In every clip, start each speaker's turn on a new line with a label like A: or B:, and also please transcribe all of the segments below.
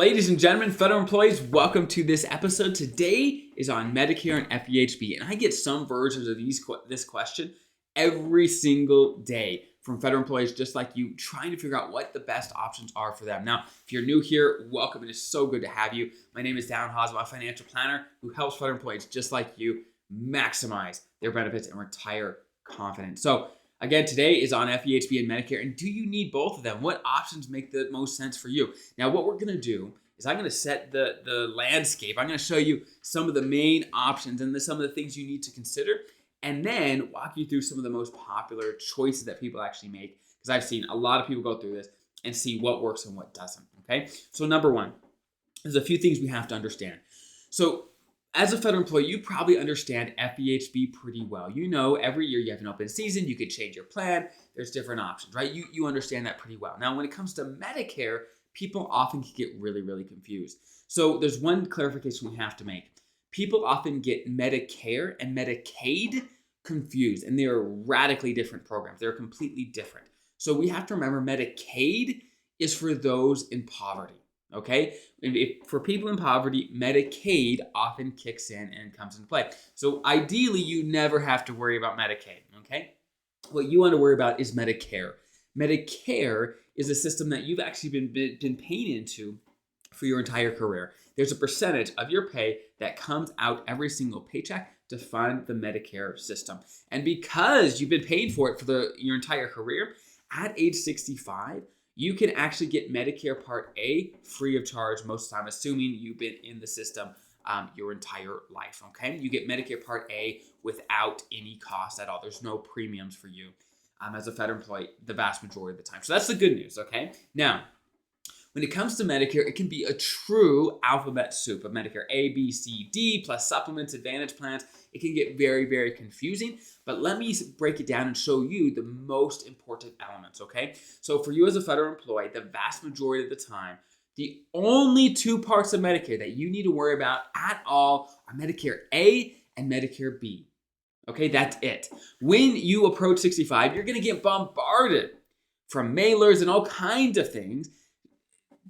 A: Ladies and gentlemen, federal employees, welcome to this episode. Today is on Medicare and FEHB, and I get some versions of this question every single day from federal employees just like you, trying to figure out what the best options are for them. Now, if you're new here, welcome. It is so good to have you. My name is Dan Haas. I'm a financial planner who helps federal employees just like you maximize their benefits and retire confident. So again, today is on FEHB and Medicare, and do you need both of them? What options make the most sense for you? Now, what we're gonna do is I'm gonna set the landscape. I'm gonna show you some of the main options and some of the things you need to consider, and then walk you through some of the most popular choices that people actually make, because I've seen a lot of people go through this and see what works and what doesn't, okay? So number one, there's a few things we have to understand. So as a federal employee, you probably understand FEHB pretty well. You know, every year you have an open season, you could change your plan, there's different options, right? You understand that pretty well. Now, when it comes to Medicare, people often get really confused. So there's one clarification we have to make. People often get Medicare and Medicaid confused, and they are radically different programs. They're completely different. So we have to remember Medicaid is for those in poverty. Okay, for people in poverty, Medicaid often kicks in and comes into play. So ideally, you never have to worry about Medicaid. Okay, what you want to worry about is Medicare. Medicare is a system that you've actually been paying into for your entire career. There's a percentage of your pay that comes out every single paycheck to fund the Medicare system. And because you've been paying for it for your entire career, at age 65, you can actually get Medicare Part A free of charge most of the time, assuming you've been in the system your entire life, okay? You get Medicare Part A without any cost at all. There's no premiums for you as a federal employee the vast majority of the time. So that's the good news, okay? Now, when it comes to Medicare, it can be a true alphabet soup of Medicare A, B, C, D, plus supplements, advantage plans. It can get very confusing, but let me break it down and show you the most important elements, okay? So for you as a federal employee, the vast majority of the time, the only two parts of Medicare that you need to worry about at all are Medicare A and Medicare B. Okay, that's it. When you approach 65, you're gonna get bombarded from mailers and all kinds of things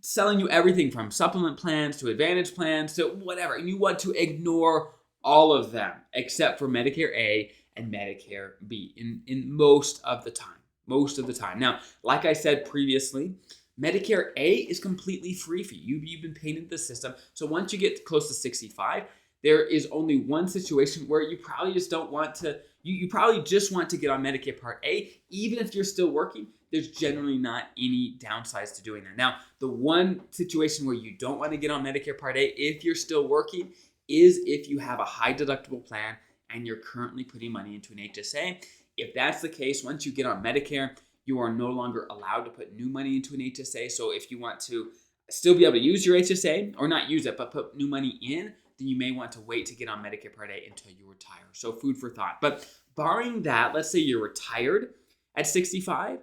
A: selling you everything from supplement plans to advantage plans to whatever. And you want to ignore all of them except for Medicare A and Medicare B in most of the time. Most of the time. Now, like I said previously, Medicare A is completely free for you. You've been paying into the system. So once you get close to 65, there is only one situation where you probably just don't want to, you probably just want to get on Medicare Part A. Even if you're still working, there's generally not any downsides to doing that. Now, the one situation where you don't want to get on Medicare Part A if you're still working is if you have a high deductible plan and you're currently putting money into an HSA. If that's the case, once you get on Medicare, you are no longer allowed to put new money into an HSA. So if you want to still be able to use your HSA, or not use it, but put new money in, then you may want to wait to get on Medicare Part A until you retire. So food for thought. But barring that, let's say you're retired at 65,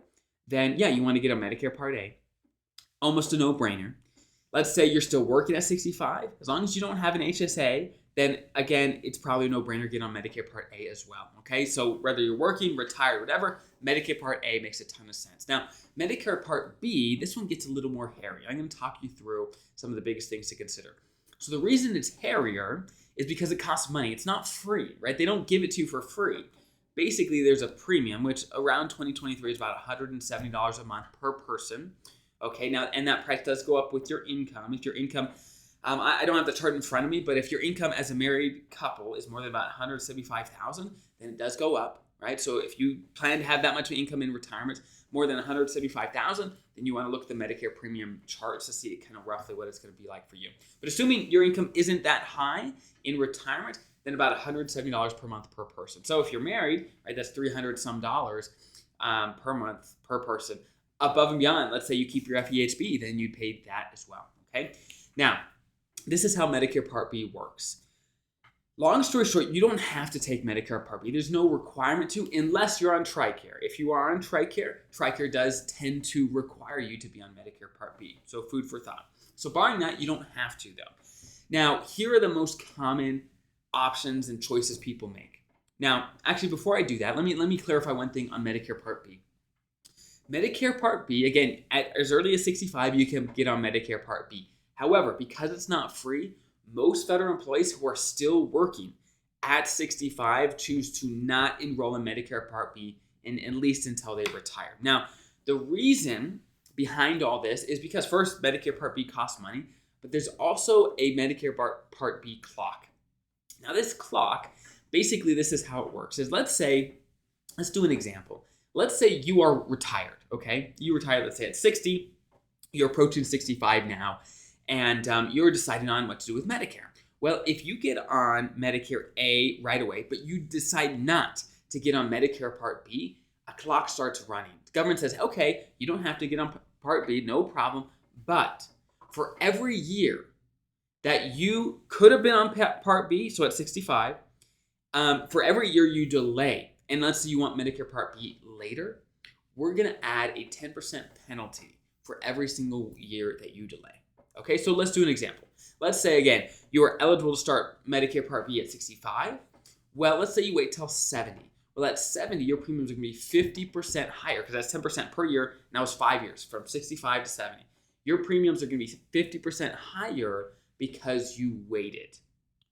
A: then yeah, you want to get on Medicare Part A. Almost a no-brainer. Let's say you're still working at 65. As long as you don't have an HSA, then again, it's probably a no-brainer, get on Medicare Part A as well, okay? So whether you're working, retired, whatever, Medicare Part A makes a ton of sense. Now, Medicare Part B, this one gets a little more hairy. I'm gonna talk you through some of the biggest things to consider. So the reason it's hairier is because it costs money. It's not free, right? They don't give it to you for free. Basically, there's a premium, which around 2023 is about $170 a month per person. Okay, now, and that price does go up with your income. If your income, I don't have the chart in front of me, but if your income as a married couple is more than about $175,000, then it does go up, right? So if you plan to have that much income in retirement, more than $175,000, then you want to look at the Medicare premium charts to see kind of roughly what it's going to be like for you. But assuming your income isn't that high in retirement, then about $170 per month per person. So if you're married, right, that's $300 some per month per person. Above and beyond, let's say you keep your FEHB, then you'd pay that as well, okay? Now, this is how Medicare Part B works. Long story short, you don't have to take Medicare Part B. There's no requirement to, unless you're on TRICARE. If you are on TRICARE, TRICARE does tend to require you to be on Medicare Part B. So food for thought. So barring that, you don't have to though. Now, here are the most common options and choices people make. Now, actually, before I do that, let me clarify one thing on Medicare Part B. Medicare Part B, again, at as early as 65, you can get on Medicare Part B. However, because it's not free, most federal employees who are still working at 65 choose to not enroll in Medicare Part B and at least until they retire. Now, the reason behind all this is because first, Medicare Part B costs money, but there's also a Medicare Part B clock. Now, this clock, basically, this is how it works. Let's do an example. Let's say you are retired, okay? You retired, let's say at 60, you're approaching 65 now, and you're deciding on what to do with Medicare. Well, if you get on Medicare A right away, but you decide not to get on Medicare Part B, a clock starts running. The government says, okay, you don't have to get on Part B, no problem, but for every year that you could have been on Part B, so at 65, for every year you delay, and let's say you want Medicare Part B later, we're going to add a 10% penalty for every single year that you delay. Okay, so let's do an example. Let's say, again, you are eligible to start Medicare Part B at 65. Well, let's say you wait till 70. Well, at 70, your premiums are going to be 50% higher because that's 10% per year, and that was 5 years, from 65 to 70. Your premiums are going to be 50% higher because you waited.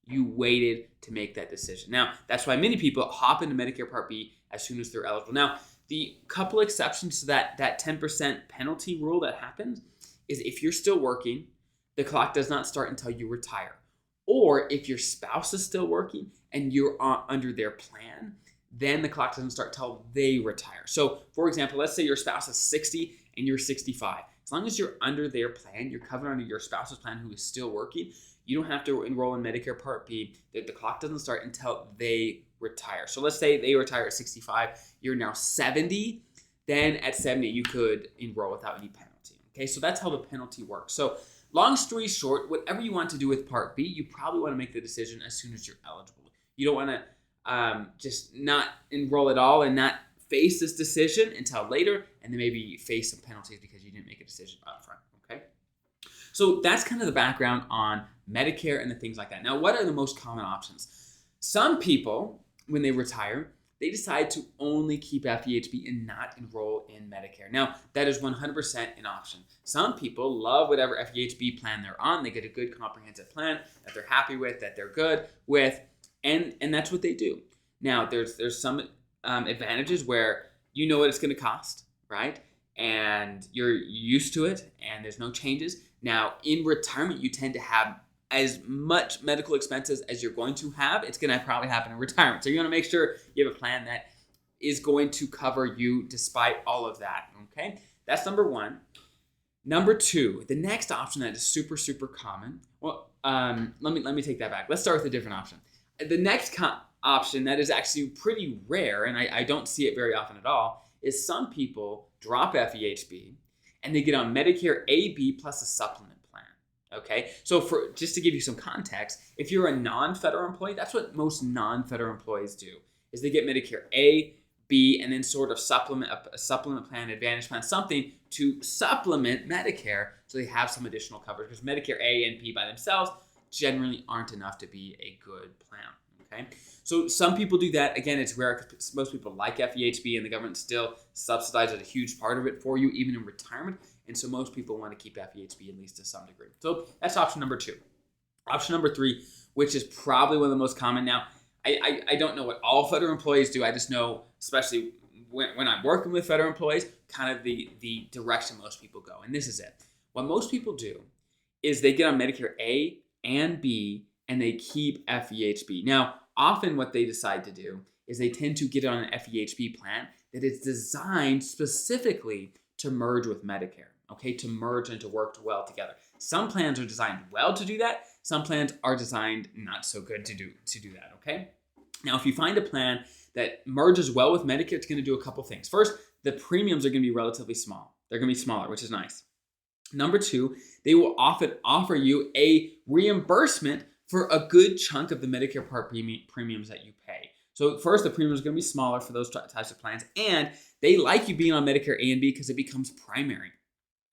A: You waited to make that decision. Now, that's why many people hop into Medicare Part B as soon as they're eligible. Now, the couple exceptions to that 10% penalty rule that happens is if you're still working, the clock does not start until you retire. Or if your spouse is still working and you're under their plan, then the clock doesn't start till they retire. So, for example, let's say your spouse is 60 and you're 65. As long as you're under their plan, you're covered under your spouse's plan who is still working, you don't have to enroll in Medicare Part B. The clock doesn't start until they retire. So let's say they retire at 65, you're now 70, then at 70 you could enroll without any penalty. Okay, so that's how the penalty works. So long story short, whatever you want to do with Part B, you probably want to make the decision as soon as you're eligible. You don't want to just not enroll at all and not face this decision until later, and then maybe face some penalties because you didn't make a decision up front. Okay, so that's kind of the background on Medicare and the things like that. Now, what are the most common options? Some people, when they retire, they decide to only keep FEHB and not enroll in Medicare. Now, that is 100% an option. Some people love whatever FEHB plan they're on. They get a good comprehensive plan that they're happy with, that they're good with, and that's what they do. Now, there's some advantages where you know what it's going to cost, right? And you're used to it, and there's no changes. Now, in retirement, you tend to have as much medical expenses as you're going to have. It's going to probably happen in retirement. So you want to make sure you have a plan that is going to cover you despite all of that, okay? That's number one. Number two, the next option that is super, super common. Well, let me take that back. Let's start with a different option. The next option that is actually pretty rare, and I don't see it very often at all, is some people drop FEHB and they get on Medicare A/B plus a supplement plan. Okay, so for just to give you some context, if you're a non-federal employee, that's what most non-federal employees do, is they get Medicare A, B, and then sort of supplement a supplement plan, advantage plan, something to supplement Medicare so they have some additional coverage, because Medicare A and B by themselves generally aren't enough to be a good plan. Okay, so some people do that. Again, it's rare because most people like FEHB and the government still subsidizes a huge part of it for you, even in retirement. And so most people want to keep FEHB at least to some degree. So that's option number two. Option number three, which is probably one of the most common. Now, I don't know what all federal employees do. I just know, especially when I'm working with federal employees, kind of the direction most people go. And this is it. What most people do is they get on Medicare A and B and they keep FEHB. Now, often what they decide to do is they tend to get on an FEHB plan that is designed specifically to merge with Medicare, okay, to merge and to work well together. Some plans are designed well to do that. Some plans are designed not so good to do that, okay? Now, if you find a plan that merges well with Medicare, it's going to do a couple things. First, the premiums are going to be relatively small. They're going to be smaller, which is nice. Number two, they will often offer you a reimbursement for a good chunk of the Medicare Part B premiums that you pay. So first, the premium is going to be smaller for those types of plans, and they like you being on Medicare A and B because it becomes primary.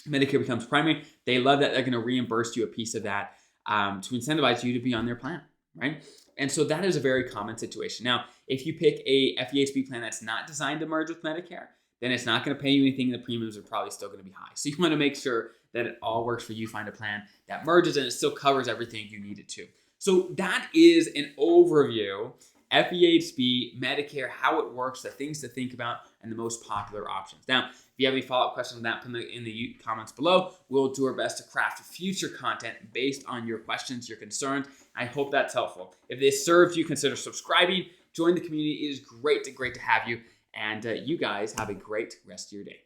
A: Medicare becomes primary. They love that they're going to reimburse you a piece of that to incentivize you to be on their plan, right? And so that is a very common situation. Now, if you pick a FEHB plan that's not designed to merge with Medicare, then it's not going to pay you anything, and the premiums are probably still going to be high. So you want to make sure that it all works for you. Find a plan that merges and it still covers everything you need it to. So that is an overview. FEHB, Medicare, how it works, the things to think about, and the most popular options. Now, if you have any follow-up questions on that, put them in the comments below. We'll do our best to craft future content based on your questions, your concerns. I hope that's helpful. If this served you, consider subscribing. Join the community. It is great to have you. And you guys have a great rest of your day.